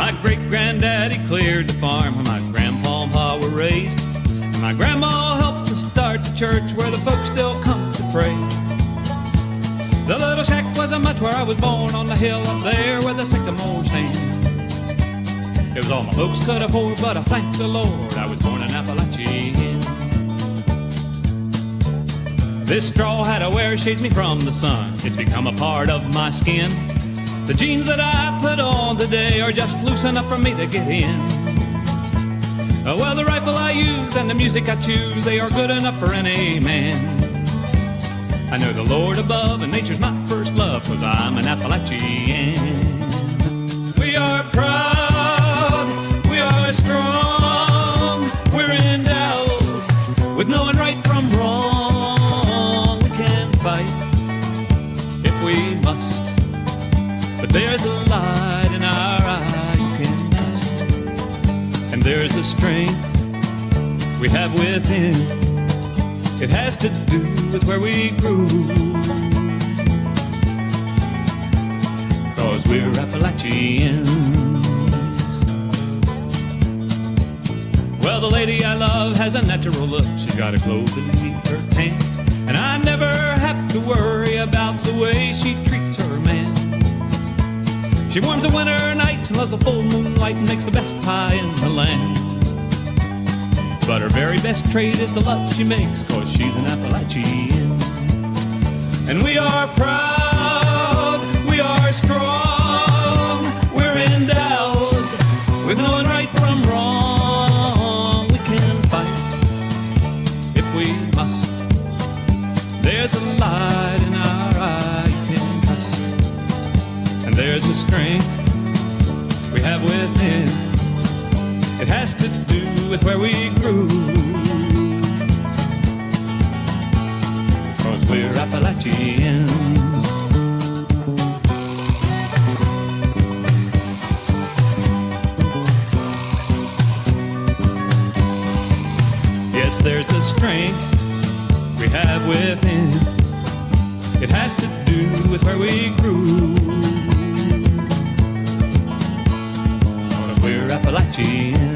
My great-granddaddy cleared the farm where my grandpa and pa were raised. And my grandma helped to start the church where the folks still come to pray. The little shack wasn't much where I was born, on the hill up there where the sycamore stand. It was all my folks could afford, but I thank the Lord I was born in Appalachia. This straw hat I wear shades me from the sun. It's become a part of my skin. The jeans that I put on today are just loose enough for me to get in. Well, the rifle I use and the music I choose, they are good enough for any man. I know the Lord above and nature's my first love, 'cause I'm an Appalachian. We are proud, we are strong, we're endowed with knowing right from wrong. We can fight if we must, but there's a light in our eye you can trust. And there's a strength we have within. It has to do with where we grew, 'cause we're Appalachians. Well, the lady I love has a natural look. She's got a glow beneath her tan, and I never have to worry about the way she treats her man. She warms the winter nights and loves the full moonlight and makes the best pie in the land. But her very best trait is the love she makes, 'cause she's an Appalachian. And we are proud, we are strong, we're endowed with knowing right from wrong. We can fight if we must. There's a light in our eye you can trust. And there's a strength we have within. It has to do with where we grew, 'cause we're Appalachians. Yes, there's a strength we have within. It has to do with where we grew, 'cause we're Appalachians.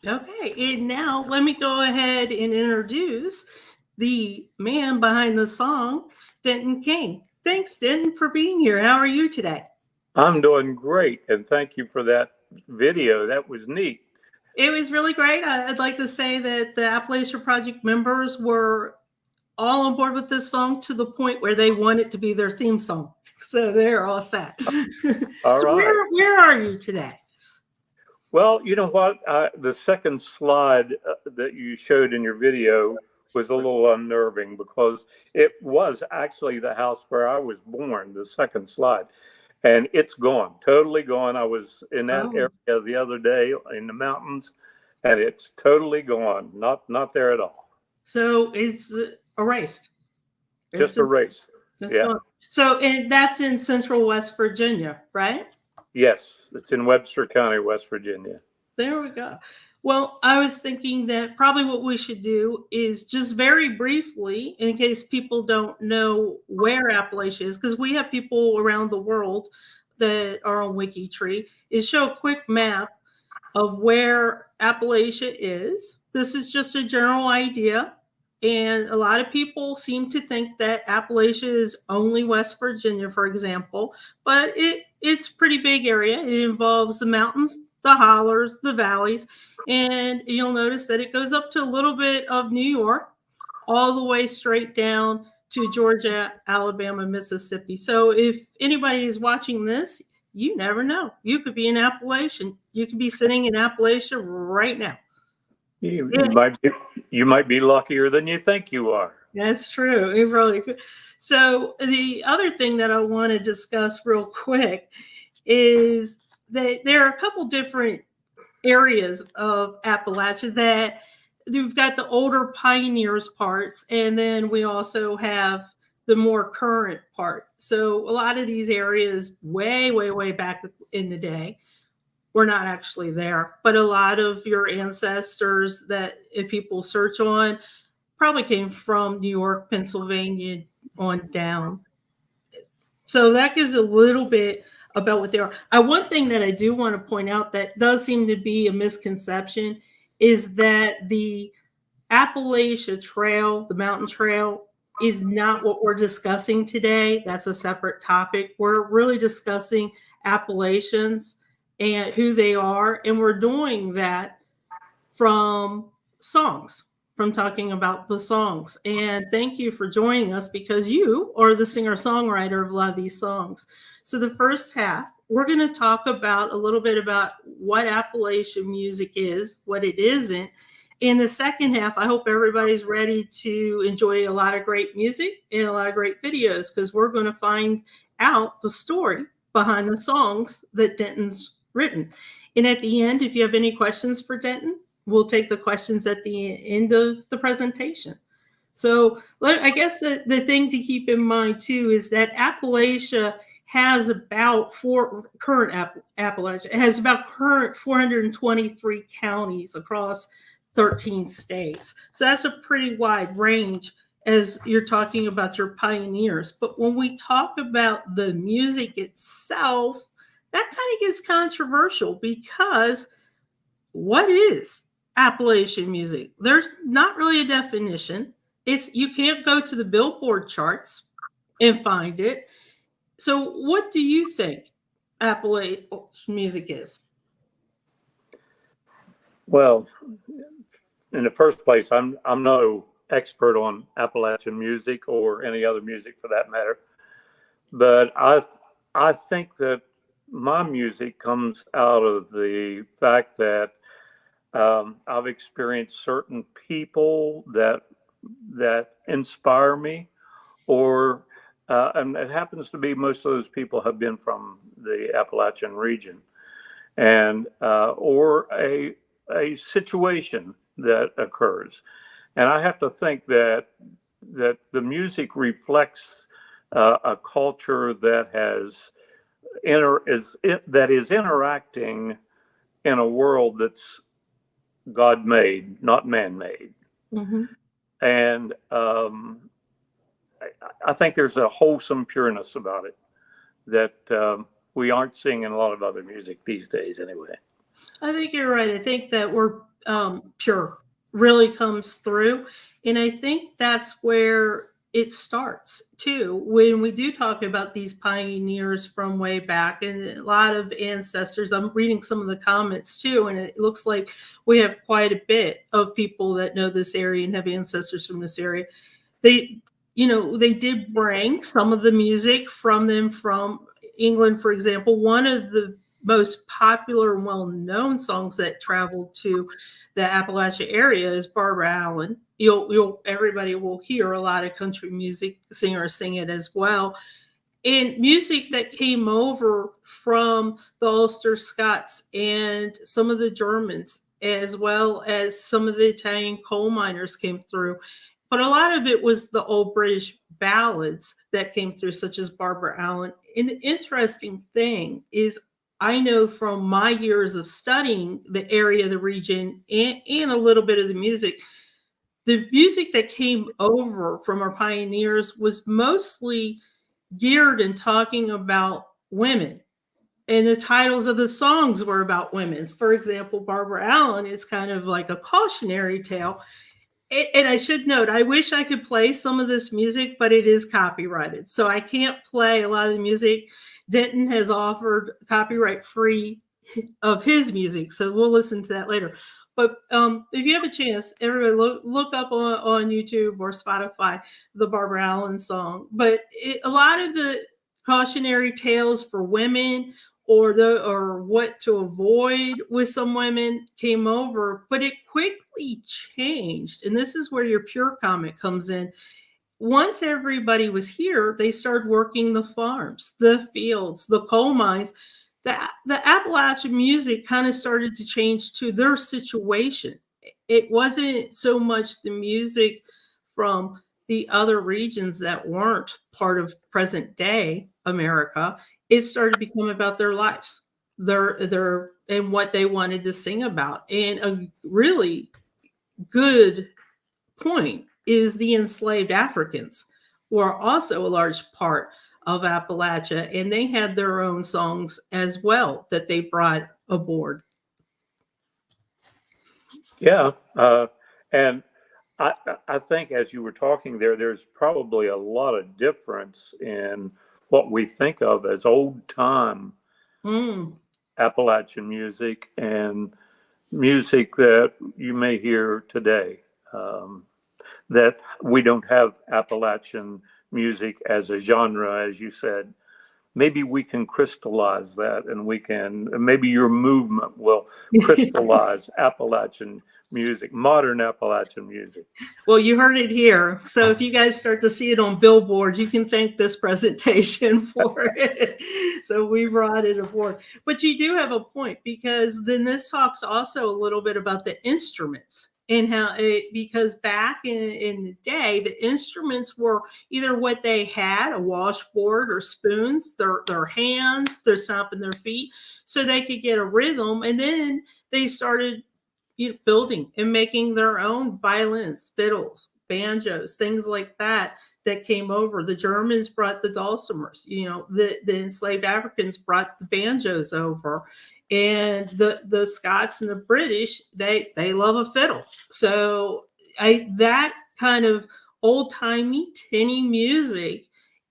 Okay, and now let me go ahead and introduce the man behind the song, Denton King. Thanks, Denton, for being here. How are you today? I'm doing great, and thank you for that video. That was neat. It was really great. I'd like to say that the Appalachia Project members were all on board with this song to the point where they want it to be their theme song. So they're all set. All so right. Where are you today? Well, you know what? The second slide that you showed in your video was a little unnerving, because it was actually the house where I was born, the second slide. And it's gone, totally gone. I was in that area the other day in the mountains, and it's totally gone. Not there at all. So it's erased. Just erased. Yeah. Gone. So that's in central West Virginia, right? Yes, it's in Webster County, West Virginia. There we go. Well, I was thinking that probably what we should do is just very briefly, in case people don't know where Appalachia is, because we have people around the world that are on WikiTree, is show a quick map of where Appalachia is. This is just a general idea. And a lot of people seem to think that Appalachia is only West Virginia, for example, but it's a pretty big area. It involves the mountains, the hollers, the valleys, and you'll notice that it goes up to a little bit of New York, all the way straight down to Georgia, Alabama, Mississippi. So if anybody is watching this, you never know. You could be in Appalachia. You could be sitting in Appalachia right now. You might be luckier than you think you are. That's true. It really could. So the other thing that I want to discuss real quick is that there are a couple different areas of Appalachia that we've got the older pioneers parts, and then we also have the more current part. So a lot of these areas way, way, way back in the day were not actually there, but a lot of your ancestors that if people search on probably came from New York, Pennsylvania on down. So that gives a little bit about what they are. One thing that I do want to point out that does seem to be a misconception is that the Appalachia Trail, the mountain trail, is not what we're discussing today. That's a separate topic. We're really discussing Appalachians and who they are. And we're doing that from songs, from talking about the songs. And thank you for joining us because you are the singer-songwriter of a lot of these songs. So the first half, we're going to talk about a little bit about what Appalachian music is, what it isn't. In the second half, I hope everybody's ready to enjoy a lot of great music and a lot of great videos because we're going to find out the story behind the songs that Denton's written. And at the end, if you have any questions for Denton, we'll take the questions at the end of the presentation. So I guess the thing to keep in mind too is that Appalachia has about Appalachia has about current 423 counties across 13 states. So that's a pretty wide range as you're talking about your pioneers. But when we talk about the music itself, that kind of gets controversial because what is Appalachian music? There's not really a definition. You can't go to the Billboard charts and find it. So what do you think Appalachian music is? Well, in the first place, I'm no expert on Appalachian music or any other music for that matter. But I think that my music comes out of the fact that I've experienced certain people that inspire me, or and it happens to be most of those people have been from the Appalachian region, and or a situation that occurs, and I have to think that the music reflects a culture that is interacting in a world that's God made, not man made. Mm-hmm. And I think there's a wholesome pureness about it that we aren't seeing in a lot of other music these days anyway. I think you're right. I think that we're pure really comes through. And I think that's where it starts too. When we do talk about these pioneers from way back and a lot of ancestors, I'm reading some of the comments too, and it looks like we have quite a bit of people that know this area and have ancestors from this area. They did bring some of the music from them from England, for example. One of the most popular and well-known songs that traveled to the Appalachia area is Barbara Allen. Everybody will hear a lot of country music singers sing it as well. And music that came over from the Ulster Scots and some of the Germans, as well as some of the Italian coal miners came through. But a lot of it was the old British ballads that came through, such as Barbara Allen. And the interesting thing is, I know from my years of studying the area, the region, and a little bit of the music that came over from our pioneers was mostly geared in talking about women. And the titles of the songs were about women. For example, Barbara Allen is kind of like a cautionary tale. And I should note, I wish I could play some of this music, but it is copyrighted. So I can't play a lot of the music. Denton has offered copyright free of his music. So we'll listen to that later. But if you have a chance, everybody look up on YouTube or Spotify the Barbara Allen song. But a lot of the cautionary tales for women or what to avoid with some women came over, but it quickly changed. And this is where your pure comment comes in. Once everybody was here, they started working the farms, the fields, the coal mines. The Appalachian music kind of started to change to their situation. It wasn't so much the music from the other regions that weren't part of present day America. It started to become about their lives, their and what they wanted to sing about. And a really good point is the enslaved Africans were also a large part of Appalachia, and they had their own songs as well that they brought aboard. Yeah, and I think as you were talking there, there's probably a lot of difference in what we think of as old time Appalachian music and music that you may hear today. That we don't have Appalachian music as a genre, as you said. Maybe we can crystallize that, and maybe your movement will crystallize Appalachian music, modern Appalachian music. Well, you heard it here. So if you guys start to see it on billboards, you can thank this presentation for it. So we brought it aboard. But you do have a point, because then this talks also a little bit about the instruments and how because back in the day, the instruments were either what they had, a washboard or spoons, their hands, their stomping their feet, so they could get a rhythm. And then they started building and making their own violins, fiddles, banjos, things like that came over. The Germans brought the dulcimers, the enslaved Africans brought the banjos over, and the Scots and the British, they love a fiddle. So that kind of old-timey tinny music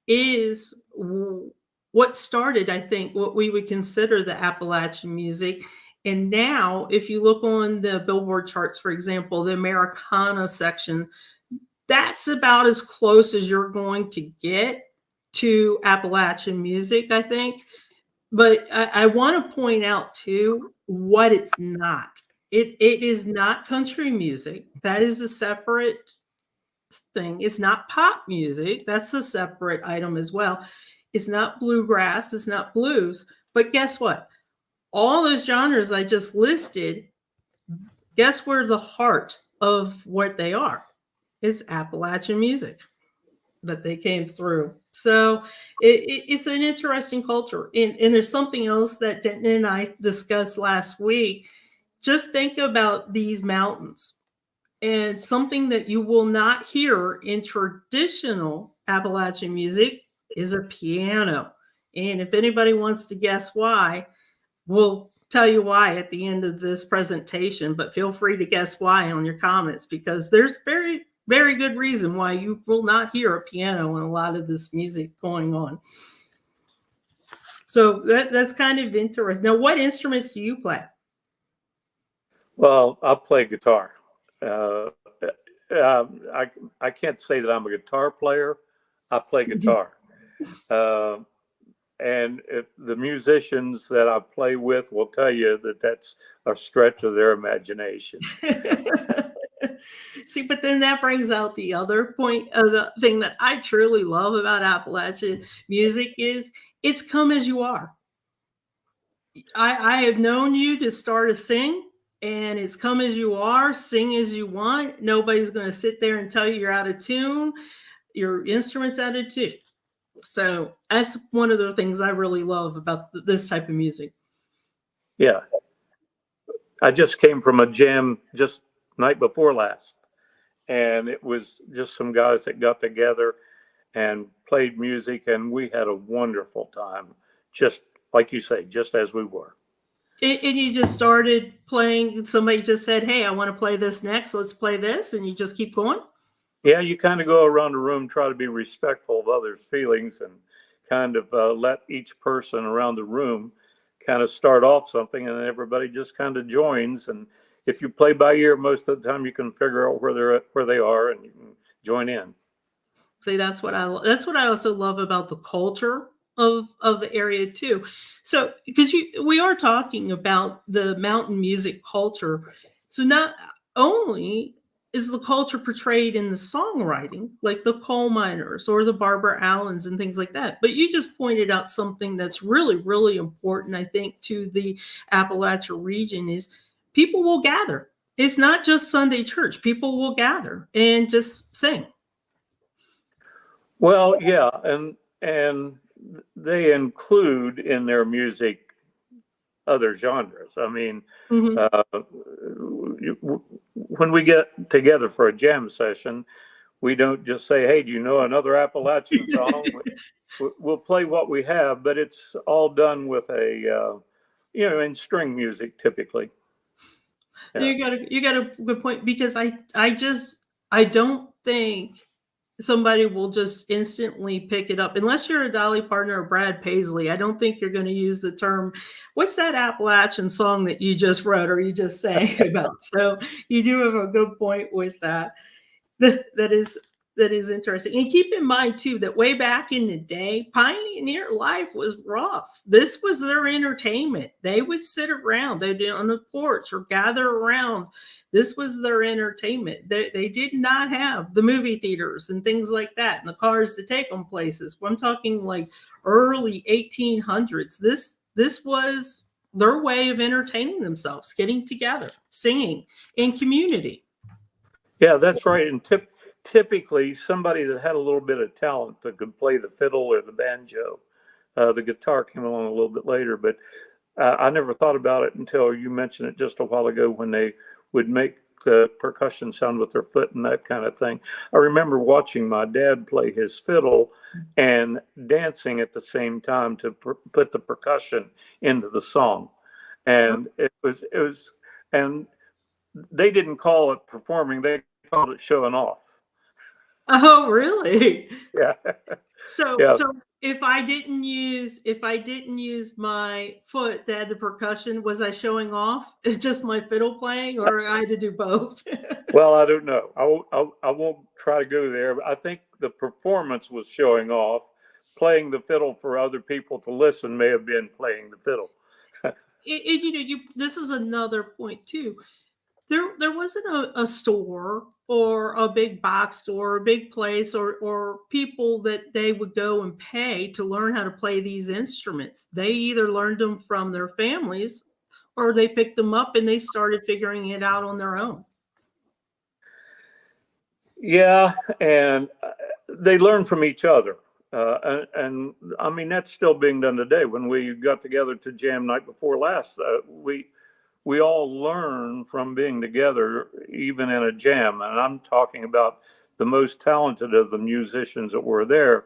is what started, I think, what we would consider the Appalachian music. And now, if you look on the Billboard charts, for example, the Americana section, that's about as close as you're going to get to Appalachian music, I think. But I want to point out, too, what it's not. It is not country music. That is a separate thing. It's not pop music. That's a separate item as well. It's not bluegrass. It's not blues. But guess what? All those genres I just listed, guess where the heart of what they are? It's Appalachian music that they came through. So it's an interesting culture. And there's something else that Denton and I discussed last week. Just think about these mountains. And something that you will not hear in traditional Appalachian music is a piano. And if anybody wants to guess why, we'll tell you why at the end of this presentation, but feel free to guess why on your comments, because there's very, very good reason why you will not hear a piano in a lot of this music going on. So that's kind of interesting. Now, what instruments do you play? Well, I play guitar. I can't say that I'm a guitar player. I play guitar. And if the musicians that I play with will tell you that that's a stretch of their imagination. See, but then that brings out the other point of the thing that I truly love about Appalachian music is it's come as you are. I have known you to start to sing, and it's come as you are, sing as you want. Nobody's going to sit there and tell you you're out of tune, your instrument's out of tune. So that's one of the things I really love about this type of music. Yeah. I just came from a jam just night before last, and it was just some guys that got together and played music, and we had a wonderful time, just like you say, just as we were. And you just started playing, somebody just said, hey, I want to play this next, let's play this, and you just keep going? Yeah, you kind of go around the room, try to be respectful of others' feelings, and kind of let each person around the room kind of start off something, and then everybody just kind of joins. And if you play by ear, most of the time you can figure out where they are, and you can join in. See, that's what I also love about the culture of the area too. So because we are talking about the mountain music culture, so not only is the culture portrayed in the songwriting, like the coal miners or the Barbara Allens and things like that. But you just pointed out something that's really, really important, I think, to the Appalachia region is people will gather. It's not just Sunday church. People will gather and just sing. Well, yeah, and they include in their music other genres. I mean, when we get together for a jam session, we don't just say, hey, do you know another Appalachian song? We'll play what we have, but it's all done with a, in string music typically. Yeah. You got a good point, because I don't think somebody will just instantly pick it up unless you're a Dolly Parton or Brad Paisley. I don't think you're going to use the term, what's that Appalachian song that you just wrote or you just sang about? So you do have a good point with that. That is interesting. And keep in mind too that way back in the day, pioneer life was rough. This was their entertainment. They would sit around, they'd be on the porch or gather around. This was their entertainment. They did not have the movie theaters and things like that and the cars to take them places. I'm talking like early 1800s. This was their way of entertaining themselves, getting together, singing in community. Yeah, that's right. And typically somebody that had a little bit of talent that could play the fiddle or the banjo. The guitar came along a little bit later, but I never thought about it until you mentioned it just a while ago when they would make the percussion sound with their foot and that kind of thing. I remember watching my dad play his fiddle and dancing at the same time to put the percussion into the song. And it was, and they didn't call it performing, they called it showing off. Oh, really? Yeah. So Yeah. so if I didn't use my foot to add the percussion, was I showing off? It's just my fiddle playing, or I had to do both? Well, I don't know. I won't try to go there, but I think the performance was showing off. Playing the fiddle for other people to listen may have been playing the fiddle. This is another point too. There wasn't a store or a big box store, a big place, or people that they would go and pay to learn how to play these instruments. They either learned them from their families or they picked them up and they started figuring it out on their own. Yeah, and they learn from each other. And I mean, that's still being done today. When we got together to jam night before last, we all learn from being together, even in a jam. And I'm talking about the most talented of the musicians that were there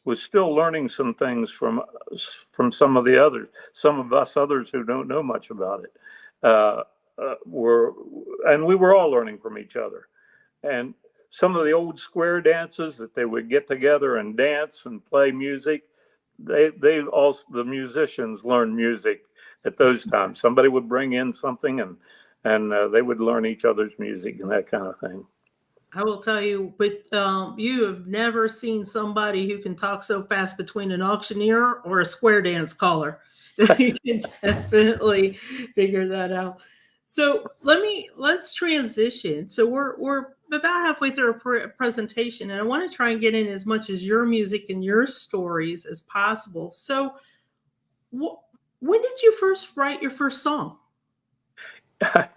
was still learning some things from some of the others. Some of us others who don't know much about it and we were all learning from each other. And some of the old square dances that they would get together and dance and play music, they also, the musicians learned music at those times. Somebody would bring in something and they would learn each other's music and that kind of thing. I will tell you, but you have never seen somebody who can talk so fast between an auctioneer or a square dance caller. You can definitely figure that out. So let's transition. So we're about halfway through our presentation, and I want to try and get in as much as your music and your stories as possible. So, when did you first write your first song? I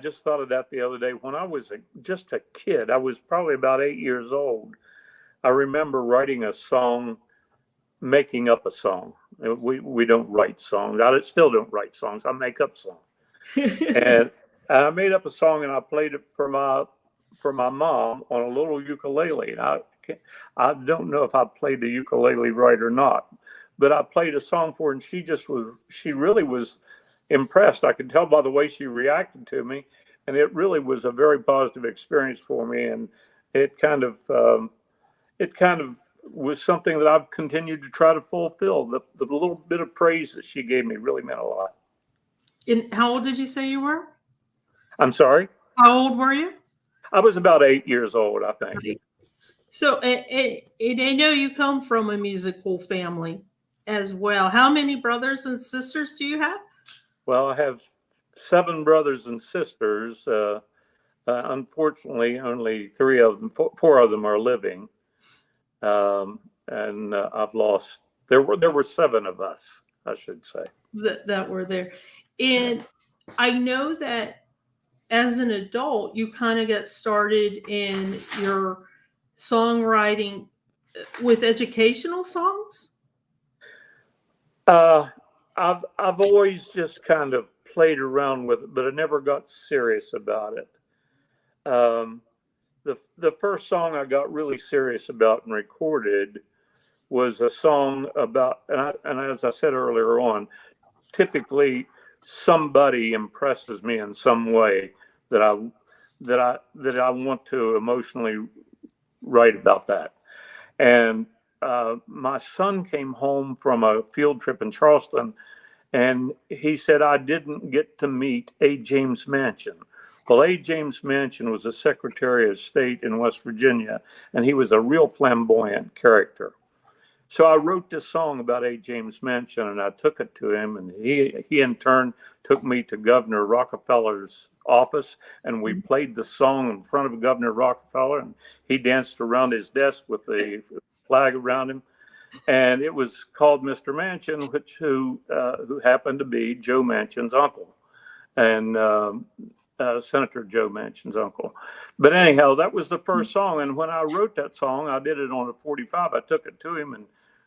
just thought of that the other day. When I was just a kid, I was probably about 8 years old. I remember writing a song, making up a song. We don't write songs. I still don't write songs. I make up songs. And I made up a song and I played it for my mom on a little ukulele. And I don't know if I played the ukulele right or not, but I played a song for her and she really was impressed. I could tell by the way she reacted to me, and it really was a very positive experience for me. And it kind of was something that I've continued to try to fulfill. The little bit of praise that she gave me really meant a lot. And how old did you say you were? I'm sorry? How old were you? I was about 8 years old, I think. So, and I know you come from a musical family as well. How many brothers and sisters do you have? Well, I have 7 brothers and sisters. Unfortunately, only 4 of them are living. And I've lost, there were 7 of us, I should say. That were there. And I know that as an adult, you kind of got started in your songwriting with educational songs. I've always just kind of played around with it, but I never got serious about it. the first song I got really serious about and recorded was a song about, and as I said earlier on, typically somebody impresses me in some way that I want to emotionally write about that. And my son came home from a field trip in Charleston, and he said, I didn't get to meet A. James Manchin. Well, A. James Manchin was a Secretary of State in West Virginia, and he was a real flamboyant character. So I wrote this song about A. James Manchin, and I took it to him, and he in turn took me to Governor Rockefeller's office, and we played the song in front of Governor Rockefeller, and he danced around his desk with the flag around him. And it was called Mr. Manchin, who happened to be Joe Manchin's uncle, and Senator Joe Manchin's uncle. But anyhow, that was the first song. And when I wrote that song, I did it on a 45. I took it to him,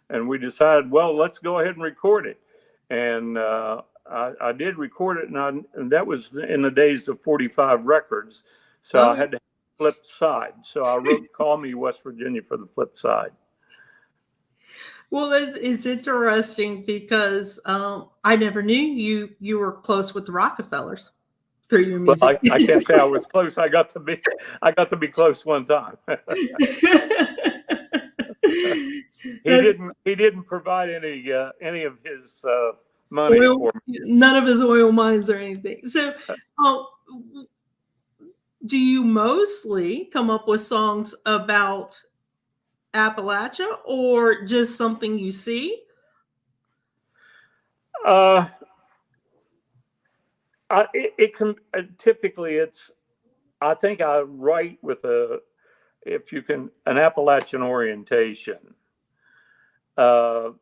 and we decided, well, let's go ahead and record it. And I did record it, and that was in the days of 45 records. So I had to flip side. So I wrote Call Me West Virginia for the flip side. Well, it's interesting because I never knew you were close with the Rockefellers through your music. Well, I can't say I was close. I got to be close one time. He didn't provide any of his money for me. None of his oil mines or anything. So, do you mostly come up with songs about Appalachia, or just something you see? It can typically I think I write with an Appalachian orientation, but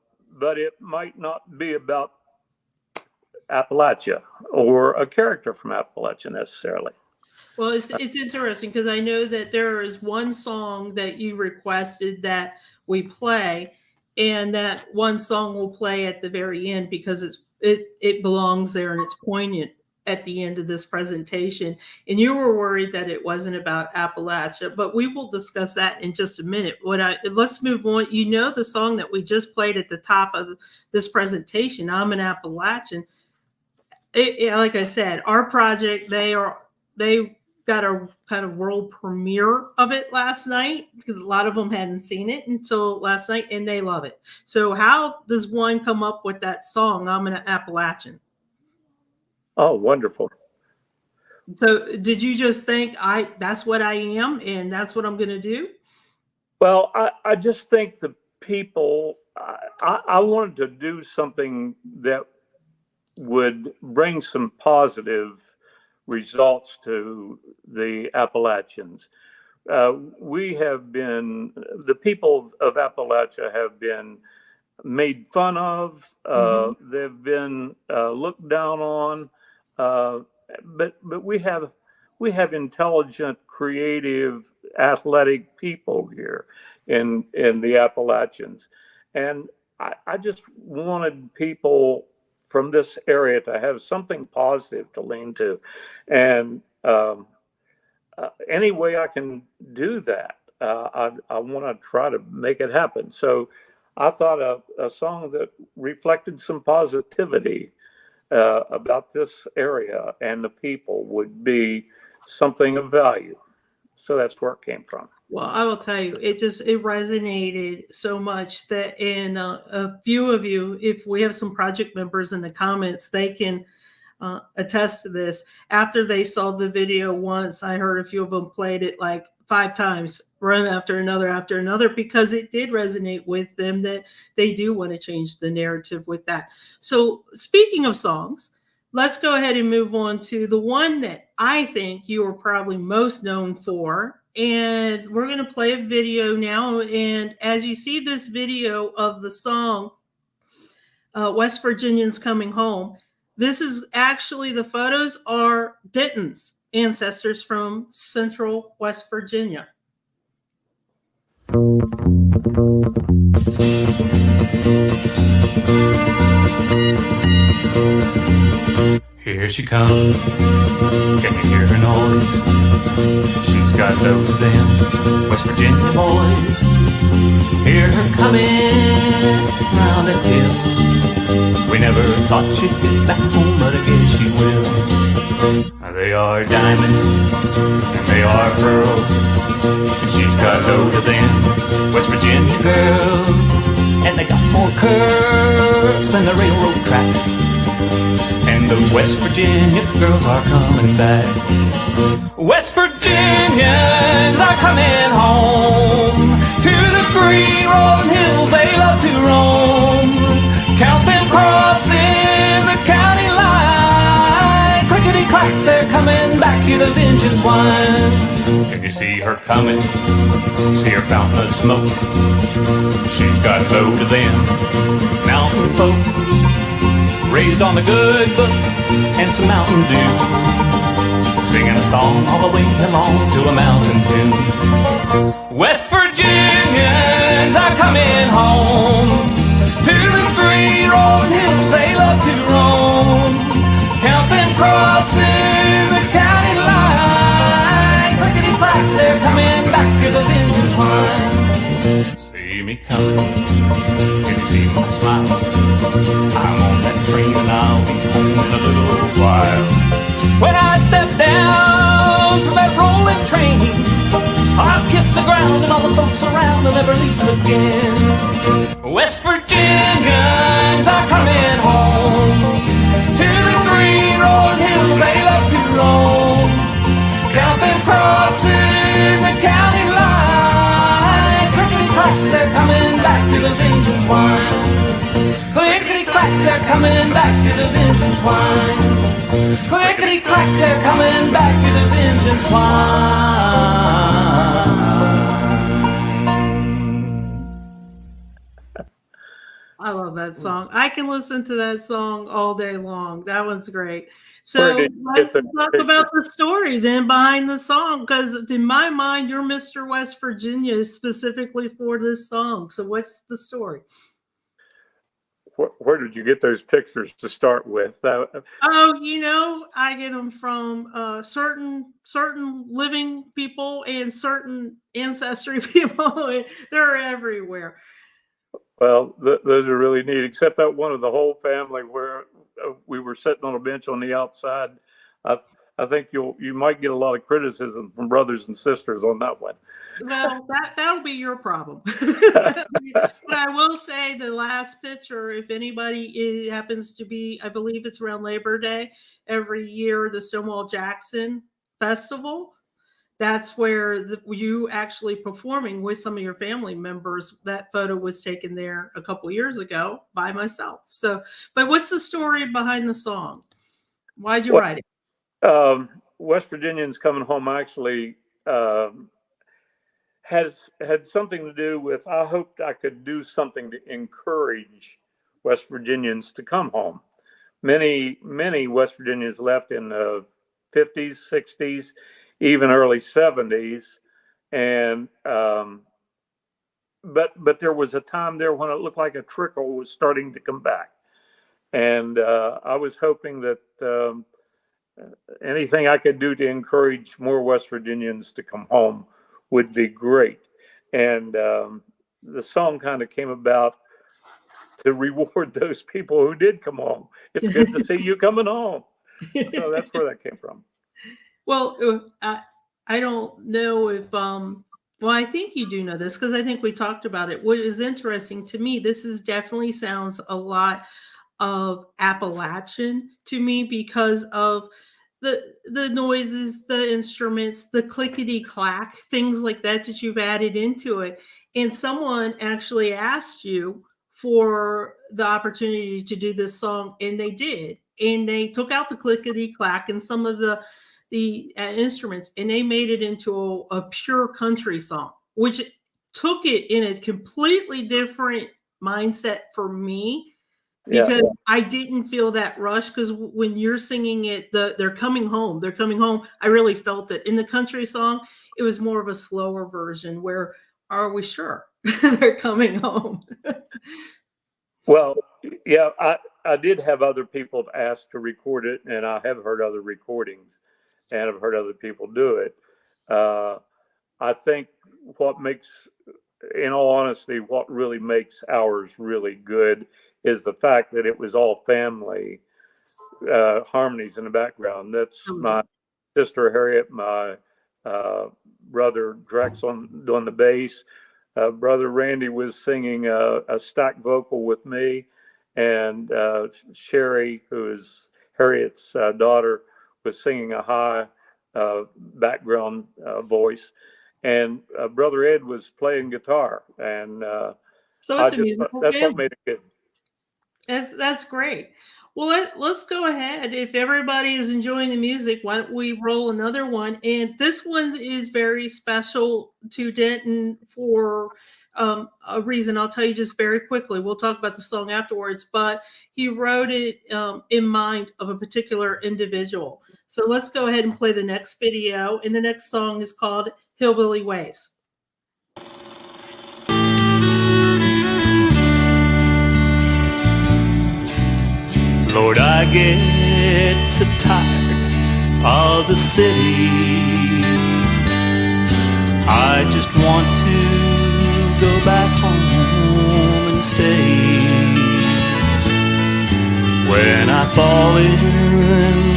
it might not be about Appalachia or a character from Appalachia necessarily. Well, it's interesting because I know that there is one song that you requested that we play, and that one song will play at the very end because it belongs there and it's poignant at the end of this presentation. And you were worried that it wasn't about Appalachia, but we will discuss that in just a minute. Let's move on. You know the song that we just played at the top of this presentation, I'm an Appalachian. Like I said, our project, they got a kind of world premiere of it last night. A lot of them hadn't seen it until last night, and they love it. So how does one come up with that song, I'm an Appalachian? Oh, wonderful. So did you just think, that's what I am, and that's what I'm going to do? Well, I just think the people, I wanted to do something that would bring some positive results to the Appalachians. The people of Appalachia have been made fun of. They've been looked down on. But we have intelligent, creative, athletic people here in the Appalachians, and I just wanted people from this area to have something positive to lean to, and any way I can do that, I want to try to make it happen. So I thought a song that reflected some positivity about this area and the people would be something of value. So that's where it came from. Well, I will tell you, it resonated so much that in a few of you, if we have some project members in the comments, they can attest to this. After they saw the video once, I heard a few of them played it like 5 times, one after another, because it did resonate with them that they do want to change the narrative with that. So speaking of songs, let's go ahead and move on to the one that I think you are probably most known for. And we're going to play a video now. And as you see this video of the song, West Virginians Coming Home, this is actually, the photos are Denton's ancestors from Central West Virginia. Here she comes, can you hear her noise? She's got loads of them West Virginia boys. Hear her coming round that hill. We never thought she'd get back home, but I guess she will. They are diamonds, and they are pearls, and she's got loads of them West Virginia girls. And they got more curves than the railroad tracks. And those West Virginia girls are coming back. West Virginians are coming home to the green rolling hills they love to roam. Count them crossing the county line. Clickety clack, they're coming back. Hear those engines whine. Can you see her coming? See her fountain of smoke? She's got a load of them mountain folk, raised on the good book and some Mountain Dew, singing a song all the way along to a mountain tune. West Virginians are coming home to the green rolling hills they love to roam. Count them crossing the county line. Clickety clack, they're coming back. Hear those engines whine. See me coming, can you see my smile? I'm on that train and I'll be home in a little while. When I step down from that rolling train, I'll kiss the ground and all the folks around will never leave again. West Virginians are coming home to the green rolling hills they love to roam. Count them crossing the county line. Clickety clack, they're coming back to those engines whine. Clickety clack, they're coming back to those engines whine. Clickety clack, they're coming back to those engines whine. I love that song. I can listen to that song all day long. That one's great. So let's talk about the story then behind the song, because in my mind, you're Mr. West Virginia specifically for this song. So what's the story? Where did you get those pictures to start with? Oh, I get them from certain living people and certain ancestry people. They're everywhere. Well, those are really neat, except that one of the whole family where we were sitting on a bench on the outside. I think you might get a lot of criticism from brothers and sisters on that one. Well, that'll be your problem. But I will say the last picture, if anybody happens to be, I believe it's around Labor Day every year, the Stonewall Jackson Festival. That's where you actually performing with some of your family members. That photo was taken there a couple years ago by myself. So, but what's the story behind the song? Why'd you write it? West Virginians Comin Home actually had something to do with, I hoped I could do something to encourage West Virginians to come home. Many West Virginians left in the 50s, 60s, even early 70s. And, but there was a time there when it looked like a trickle was starting to come back. And I was hoping that anything I could do to encourage more West Virginians to come home would be great. And the song kind of came about to reward those people who did come home. It's good to see you coming home. So that's where that came from. Well, I don't know if, well, I think you do know this because I think we talked about it. What is interesting to me, this definitely sounds a lot of Appalachian to me because of the noises, the instruments, the clickety clack, things like that you've added into it. And someone actually asked you for the opportunity to do this song, and they did. And they took out the clickety clack and some of the instruments, and they made it into a pure country song, which took it in a completely different mindset for me, because I didn't feel that rush. Because when you're singing it, they're coming home, I really felt it. In the country song, it was more of a slower version where are we sure they're coming home? Well, yeah, I did have other people ask to record it, and I have heard other recordings, and I've heard other people do it. I think what makes, in all honesty, what really makes ours really good is the fact that it was all family harmonies in the background. That's my sister Harriet, my brother Drex on the bass. Brother Randy was singing a stack vocal with me, and Sherry, who is Harriet's daughter, was singing a high background voice, and Brother Ed was playing guitar, and so it's a musical that's family. what made it good. That's great. Well, let's go ahead. If everybody is enjoying the music, why don't we roll another one? And this one is very special to Denton for a reason. I'll tell you just very quickly. We'll talk about the song afterwards, but he wrote it in mind of a particular individual. So let's go ahead and play the next video. And the next song is called Hillbilly Ways. Lord, I get so tired of the city. I just want to go back home and stay. When I fall in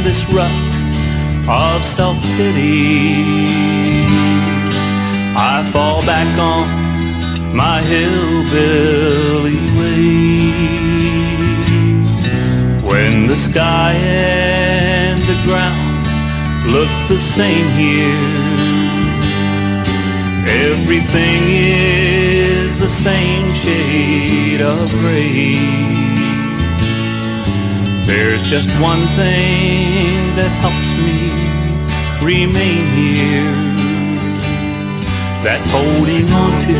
this rut of self-pity, I fall back on my hillbilly ways. When the sky and the ground look the same here, everything is the same shade of gray. There's just one thing that helps me remain here. That's holding on to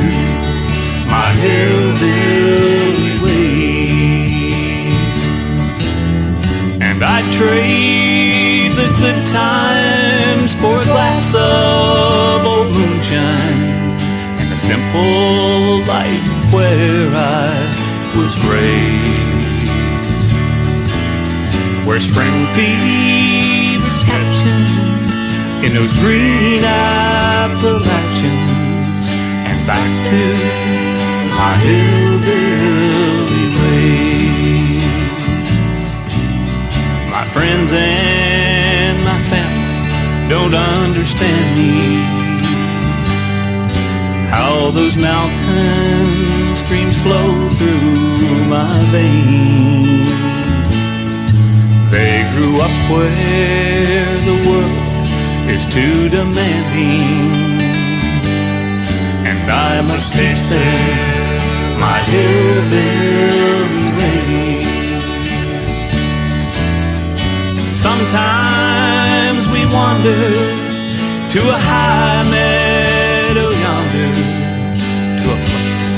my hillbilly ways. And I'd trade the good times for a glass of old moonshine and a simple life where I was raised, where spring fever's catching in those green Appalachians, and back to my hillbilly ways. My friends and my family don't understand me, how those mountain streams flow through my veins. They grew up where the world is too demanding, and I must taste my hillbilly ways. Sometimes we wander to a high meadow yonder, to a place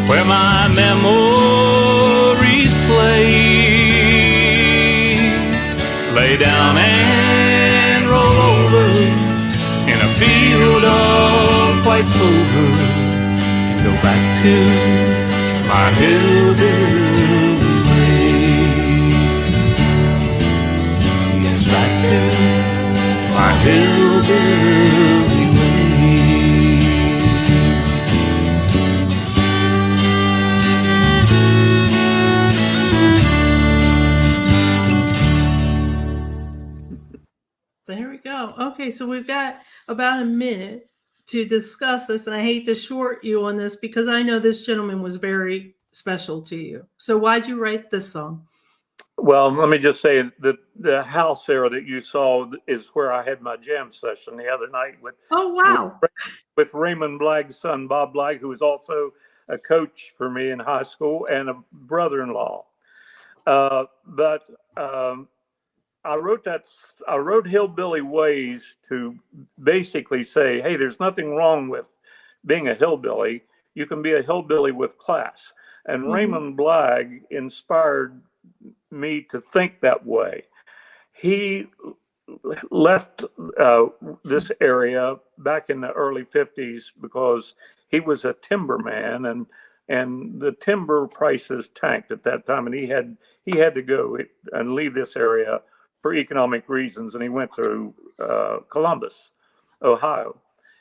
where my memories play. Lay down and roll over in a field of white clover, and go back to my hillbilly ways. Yes, back to my hillbilly There we go. Okay, so we've got about a minute to discuss this, and I hate to short you on this because I know this gentleman was very special to you. So why'd you write this song? Well, let me just say that the house there that you saw is where I had my jam session the other night with. Oh, wow. With Raymond Blagg's son, Bob Blagg, who was also a coach for me in high school and a brother-in-law. But I wrote Hillbilly Ways to basically say, hey, there's nothing wrong with being a hillbilly. You can be a hillbilly with class. And Raymond Blagg inspired me to think that way. He left this area back in the early 50s because he was a timberman, and the timber prices tanked at that time, and he had to go and leave this area for economic reasons, and he went to Columbus, Ohio.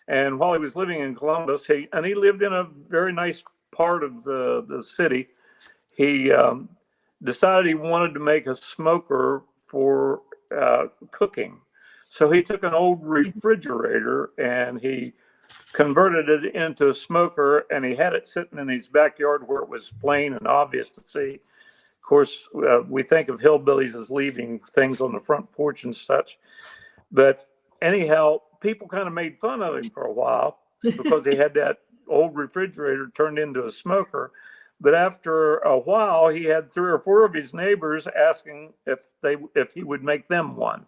And while he was living in Columbus, he lived in a very nice part of the city. He decided he wanted to make a smoker for cooking. So he took an old refrigerator and he converted it into a smoker, and he had it sitting in his backyard where it was plain and obvious to see. Of course, we think of hillbillies as leaving things on the front porch and such. But anyhow, people kind of made fun of him for a while because he had that old refrigerator turned into a smoker. But after a while, he had 3 or 4 of his neighbors asking if he would make them one.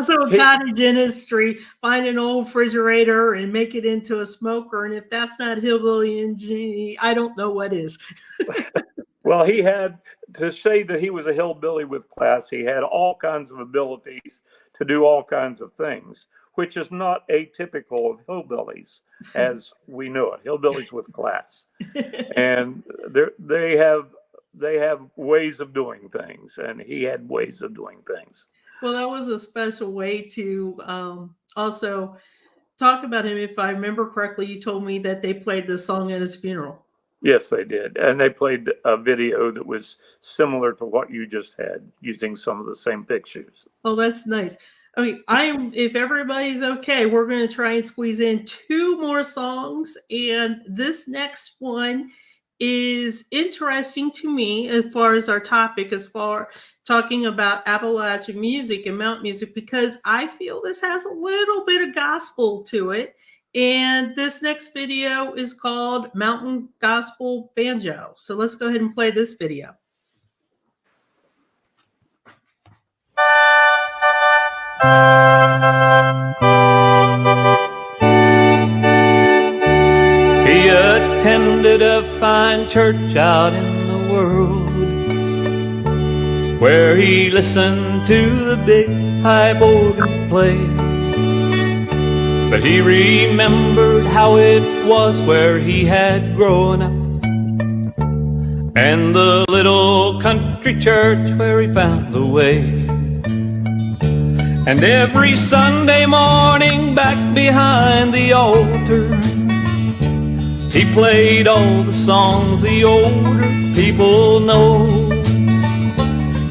So a cottage industry, find an old refrigerator and make it into a smoker. And if that's not hillbilly ingenuity, I don't know what is. Well, he had to say that he was a hillbilly with class. He had all kinds of abilities to do all kinds of things, which is not atypical of hillbillies as we know it. Hillbillies with class, and they have ways of doing things, and he had ways of doing things. Well, that was a special way to also talk about him. If I remember correctly, you told me that they played the song at his funeral. Yes, they did. And they played a video that was similar to what you just had, using some of the same pictures. Oh, that's nice. Okay, if everybody's okay, we're going to try and squeeze in 2 more songs. And this next one is interesting to me as far as our topic, as far talking about Appalachian music and mountain music, because I feel this has a little bit of gospel to it. And this next video is called Mountain Gospel Banjo. So let's go ahead and play this video. He attended a fine church out in the world, where he listened to the big pipe organ play. But he remembered how it was where he had grown up, and the little country church where he found the way. And every Sunday morning back behind the altar, he played all the songs the older people know.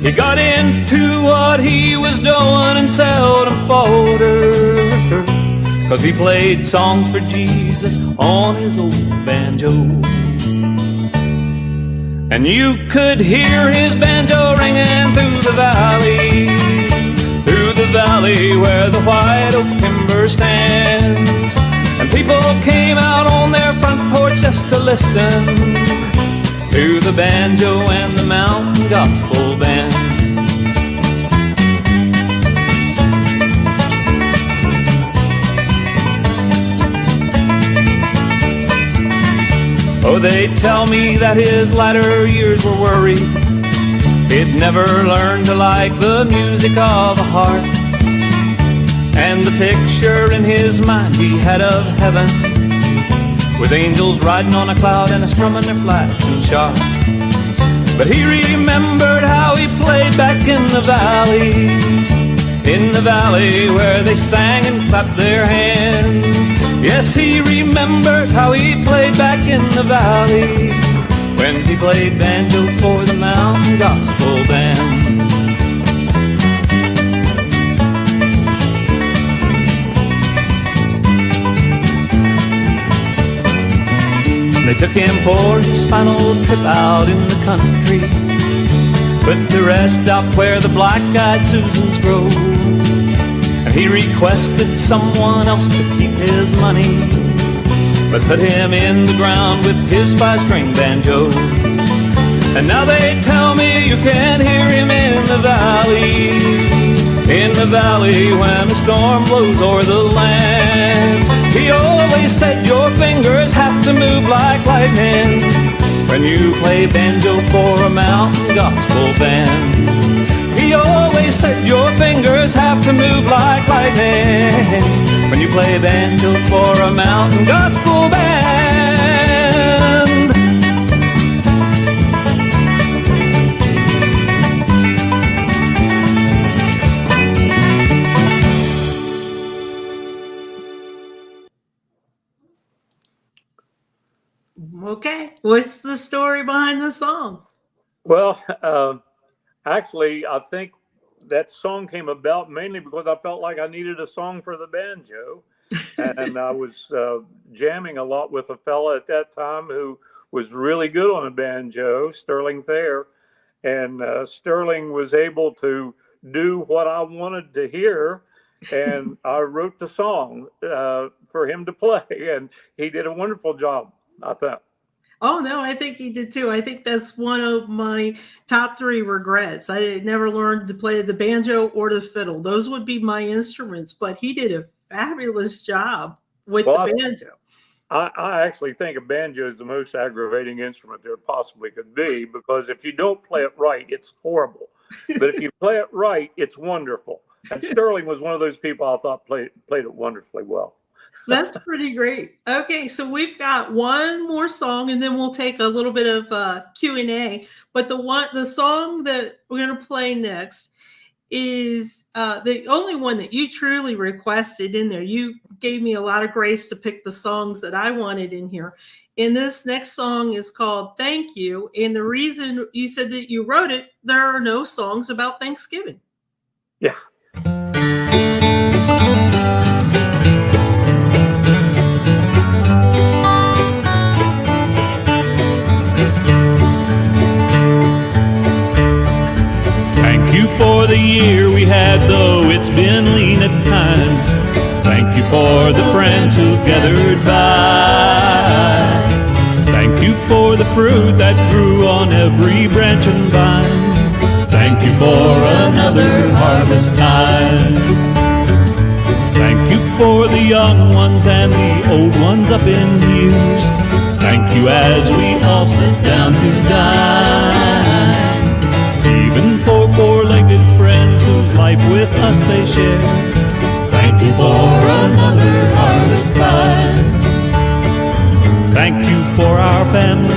He got into what he was doing and seldom faltered, 'cause he played songs for Jesus on his old banjo. And you could hear his banjo ringing through the valley where the white oak timber stands. And people came out on their front porch just to listen to the banjo and the mountain gospel band. Oh, they tell me that his latter years were worried. He'd never learned to like the music of a harp, and the picture in his mind he had of heaven, with angels riding on a cloud and a strumming their flat and sharp. But he remembered how he played back in the valley where they sang and clapped their hands. Yes, he remembered how he played back in the valley when he played banjo for the mountain gospel band. They took him for his final trip out in the country, put the rest out where the black-eyed Susans grow. And he requested someone else to keep his money, but put him in the ground with his 5-string banjo. And now they tell me you can hear him in the valley when the storm blows o'er the land. He always said your fingers have to move like lightning when you play banjo for a mountain gospel band. He always said your fingers move like lightning when you play banjo for a mountain gospel band. Okay, what's the story behind the song? Well, actually, I think that song came about mainly because I felt like I needed a song for the banjo. And I was jamming a lot with a fella at that time who was really good on a banjo, Sterling Thayer. And Sterling was able to do what I wanted to hear. And I wrote the song for him to play. And he did a wonderful job, I thought. Oh, no, I think he did too. I think that's one of my top 3 regrets. I never learned to play the banjo or the fiddle. Those would be my instruments, but he did a fabulous job with the banjo. I actually think a banjo is the most aggravating instrument there possibly could be, because if you don't play it right, it's horrible. But if you play it right, it's wonderful. And Sterling was one of those people I thought played it wonderfully well. That's pretty great. Okay, so we've got one more song, and then we'll take a little bit of Q&A. But the song that we're going to play next is the only one that you truly requested in there. You gave me a lot of grace to pick the songs that I wanted in here. And this next song is called Thank You. And the reason you said that you wrote it, there are no songs about Thanksgiving. Yeah. Thank you for the year we had, though it's been lean at times. Thank you for the friends who've gathered by. Thank you for the fruit that grew on every branch and vine. Thank you for another harvest time. Thank you for the young ones and the old ones up in years. Thank you as we all sit down to dine. Even for four-legged friends whose life with us they share. Thank you for another harvest time. Thank you for our family,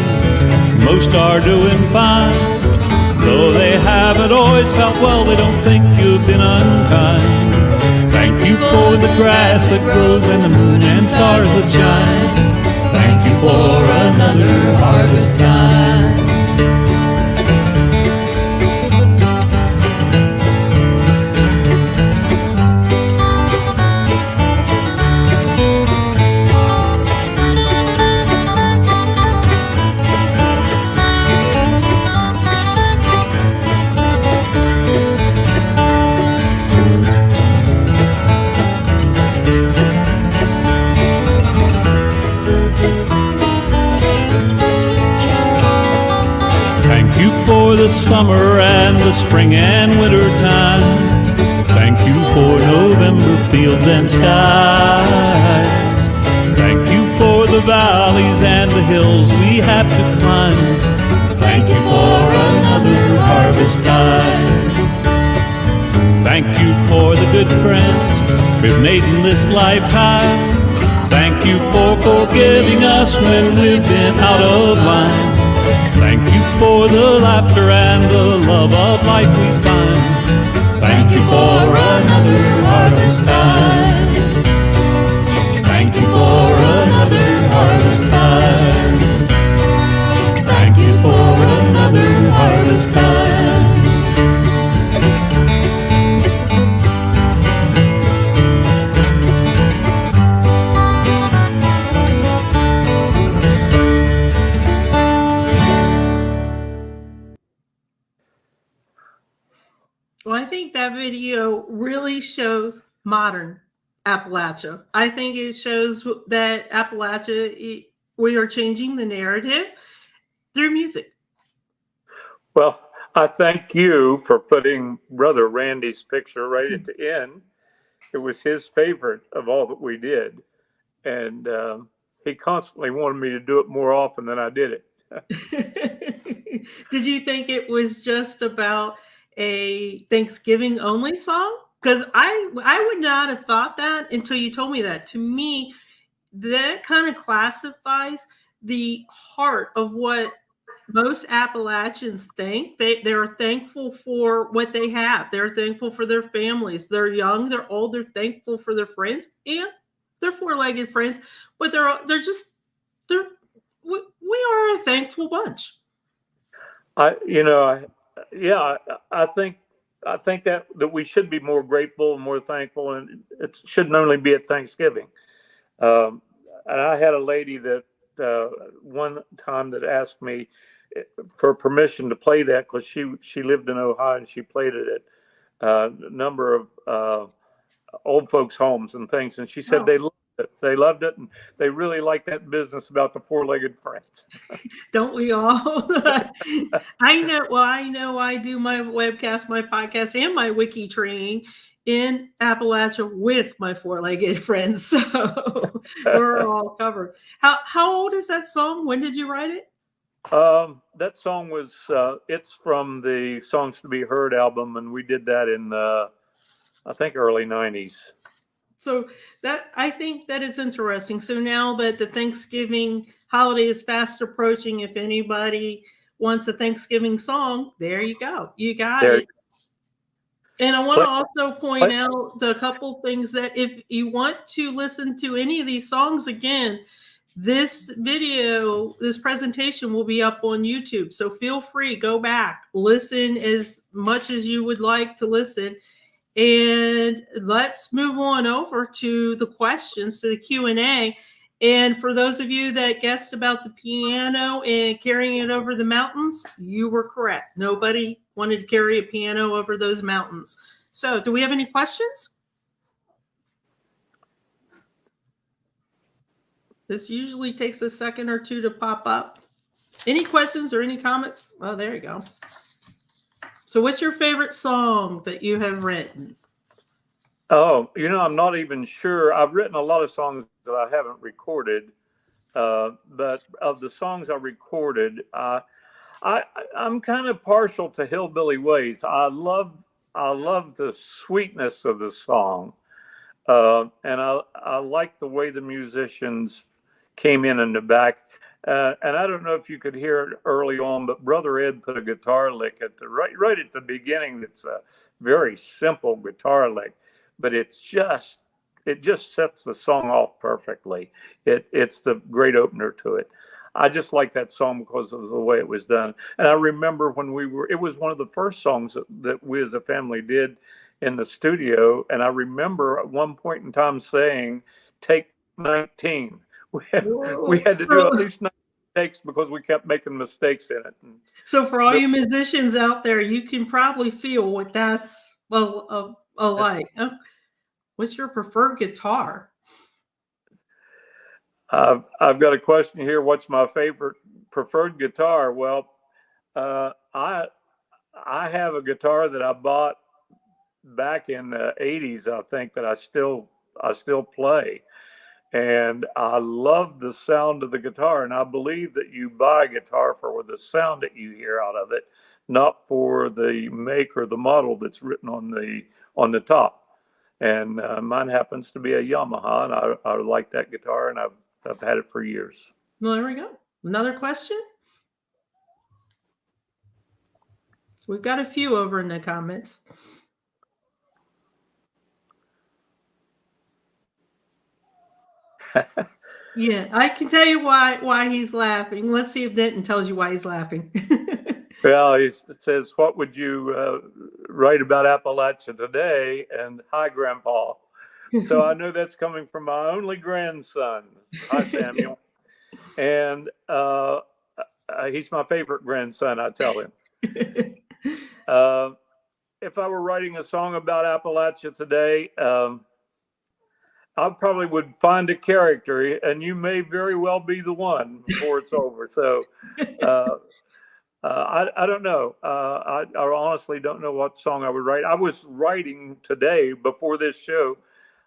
most are doing fine. Though they haven't always felt well, they don't think you've been unkind. Thank you for the grass that grows and the moon and stars that shine. Thank you for another harvest time. For the summer and the spring and winter time. Thank you for November fields and skies. Thank you for the valleys and the hills we have to climb. Thank you for another harvest time. Thank you for the good friends we've made in this lifetime. Thank you for forgiving us when we've been out of line. Thank you for the laughter and the love of life we find. Thank you for another harvest time. Thank you for another harvest time. Thank you for another harvest time. Well, I think that video really shows modern Appalachia. I think it shows that Appalachia, we are changing the narrative through music. Well, I thank you for putting Brother Randy's picture right at the end. It was his favorite of all that we did. And he constantly wanted me to do it more often than I did it. Did you think it was just about a Thanksgiving only song? Because I would not have thought that until you told me that. To me, that kind of classifies the heart of what most Appalachians think. They're thankful for what they have. They're thankful for their families. They're young, they're old, they're thankful for their friends and their four-legged friends. But we are a thankful bunch. I think that we should be more grateful and more thankful, and it shouldn't only be at Thanksgiving. And I had a lady that one time that asked me for permission to play that because she lived in Ohio and she played it at a number of old folks' homes and things, and she said they loved it. They loved it, and they really liked that business about the four-legged friends. Don't we all? I know. Well, I know I do my webcast, my podcast, and my WikiTree in Appalachia with my four-legged friends. So we're all covered. How old is that song? When did you write it? That song was it's from the Songs to Be Heard album, and we did that in I think early 90s. So that, I think that is interesting. So now that the Thanksgiving holiday is fast approaching, if anybody wants a Thanksgiving song, there you go. You got it. And I want to also point out a couple things that if you want to listen to any of these songs again, this video, this presentation will be up on YouTube. So feel free, go back, listen as much as you would like to listen. And let's move on over to the questions, to the Q&A. And for those of you that guessed about the piano and carrying it over the mountains, you were correct. Nobody wanted to carry a piano over those mountains. So do we have any questions? This usually takes a second or two to pop up. Any questions or any comments? Oh, there you go. So what's your favorite song that you have written? Oh, I'm not even sure. I've written a lot of songs that I haven't recorded, but of the songs I recorded, I'm kind of partial to Hillbilly Ways. I love the sweetness of the song, and I like the way the musicians came in the back. And I don't know if you could hear it early on, but Brother Ed put a guitar lick at right at the beginning. That's a very simple guitar lick, but it just sets the song off perfectly. It's the great opener to it. I just like that song because of the way it was done. And I remember when it was one of the first songs that we as a family did in the studio. And I remember at one point in time saying, "Take 19." We had to do at least 9 takes because we kept making mistakes in it. So for all you musicians out there, you can probably feel what that's like. What's your preferred guitar? I've got a question here. What's my favorite preferred guitar? Well, I have a guitar that I bought back in the 80s, I think, that I still play. And I love the sound of the guitar. And I believe that you buy a guitar for the sound that you hear out of it, not for the make or the model that's written on the top. And mine happens to be a Yamaha, and I like that guitar, and I've had it for years. Well, there we go. Another question? We've got a few over in the comments. Yeah, I can tell you why he's laughing. Let's see if Denton tells you why he's laughing. Well, it says, "What would you write about Appalachia today?" And "Hi, Grandpa." So I know that's coming from my only grandson. Hi, Samuel. And he's my favorite grandson, I tell him. If I were writing a song about Appalachia today, I probably would find a character, and you may very well be the one before it's over. So I don't know. I honestly don't know what song I would write. I was writing today before this show.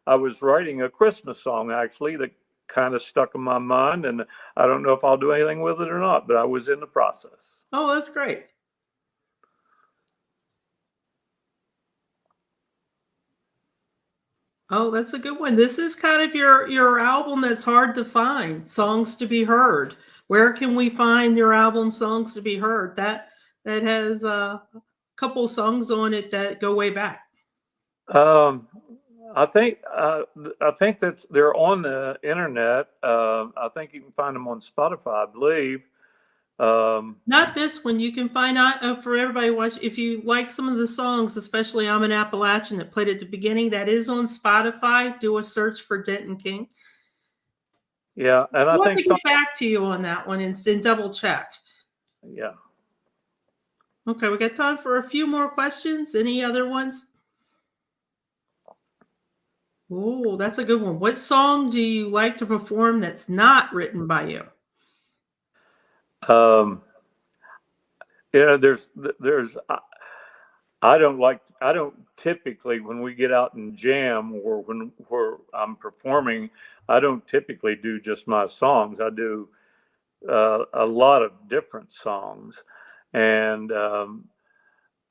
I was writing a Christmas song, actually, that kind of stuck in my mind, and I don't know if I'll do anything with it or not, but I was in the process. Oh, that's great. Oh, that's a good one. This is kind of your album that's hard to find, Songs to Be Heard. Where can we find your album, Songs to Be Heard? That has a couple songs on it that go way back. Um, I think that they're on the internet. I think you can find them on Spotify, I believe. Not this one. You can find out for everybody watch. If you like some of the songs, especially "I'm an Appalachian" that played at the beginning, that is on Spotify. Do a search for Denton King. Yeah, and I We'll have think to get back to you on that one and double check. Yeah. Okay, we got time for a few more questions. Any other ones? Oh, that's a good one. What song do you like to perform that's not written by you? There's I don't typically, when we get out and jam or when I'm performing, I don't typically do just my songs. I do a lot of different songs. And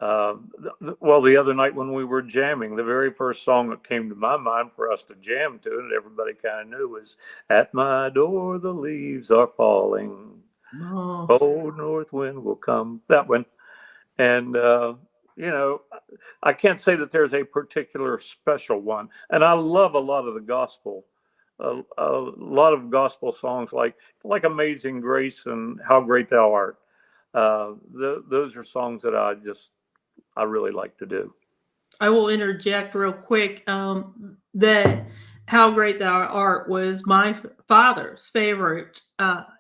well, the other night when we were jamming, the very first song that came to my mind for us to jam to, and everybody kind of knew, was "At My Door the Leaves Are Falling, Cold North Wind Will Come." That one. And I can't say that there's a particular special one. And I love a lot of the gospel, a lot of gospel songs like "Amazing Grace" and "How Great Thou Art." Those are songs that I really like to do. I will interject real quick that "How Great Thou Art" was my father's favorite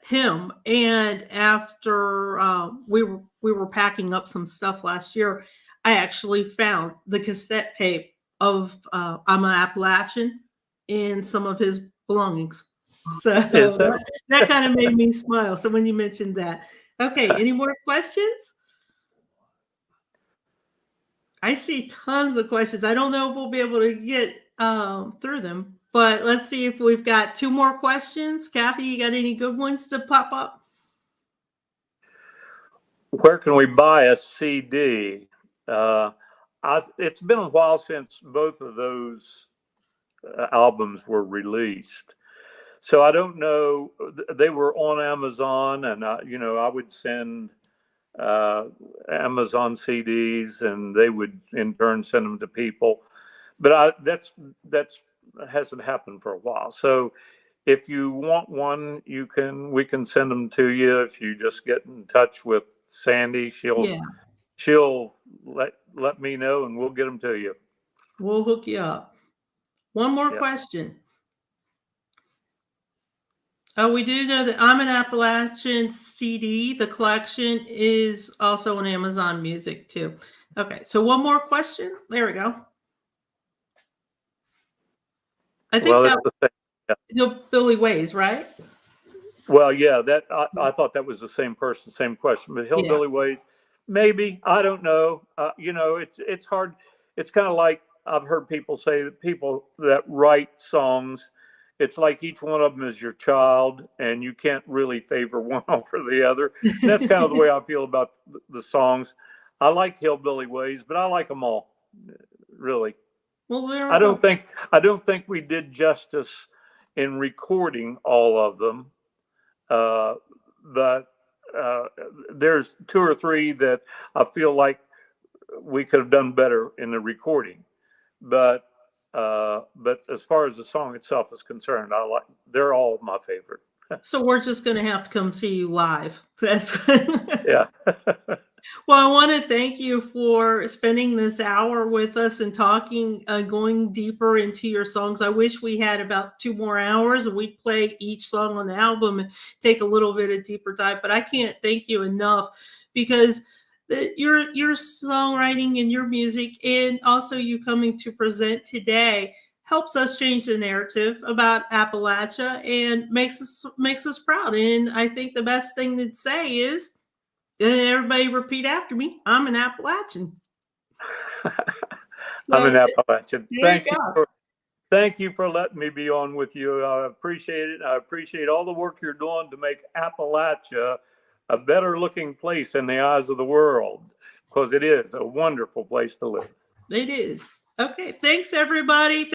hymn. And after we were packing up some stuff last year, I actually found the cassette tape of "I'm an Appalachian" in some of his belongings. So that kind of made me smile. So when you mentioned that, okay, any more questions? I see tons of questions. I don't know if we'll be able to get through them, but let's see if we've got two more questions. Kathy, you got any good ones to pop up? Where can we buy a CD? It's been a while since both of those albums were released. So I don't know. They were on Amazon, and I would send Amazon CDs, and they would in turn send them to people. But that's hasn't happened for a while. So if you want one, we can send them to you. If you just get in touch with Sandy, she'll let me know, and we'll get them to you. We'll hook you up. One more question. Oh, we do know that "I'm an Appalachian" CD, the collection, is also on Amazon Music too. Okay, so one more question. There we go. I think Billy Ways, right? Well, yeah, I thought that was the same person, same question. But Hillbilly Ways, maybe, I don't know. It's hard. It's kind of like I've heard people say that people that write songs, it's like each one of them is your child, and you can't really favor one over the other. That's kind of the way I feel about the songs. I like Hillbilly Ways, but I like them all, really. Well, I don't think we did justice in recording all of them, but there's two or three that I feel like we could have done better in the recording. But as far as the song itself is concerned, they're all my favorite. So we're just going to have to come see you live. That's yeah. Well, I want to thank you for spending this hour with us and talking, going deeper into your songs. I wish we had about 2 more hours and we'd play each song on the album and take a little bit of deeper dive. But I can't thank you enough because your songwriting and your music, and also you coming to present today, helps us change the narrative about Appalachia and makes us proud. And I think the best thing to say is, everybody repeat after me: I'm an Appalachian. I'm an Appalachian. Thank you for letting me be on with you. I appreciate it. I appreciate all the work you're doing to make Appalachia a better looking place in the eyes of the world, because it is a wonderful place to live. It is. Okay. Thanks, everybody.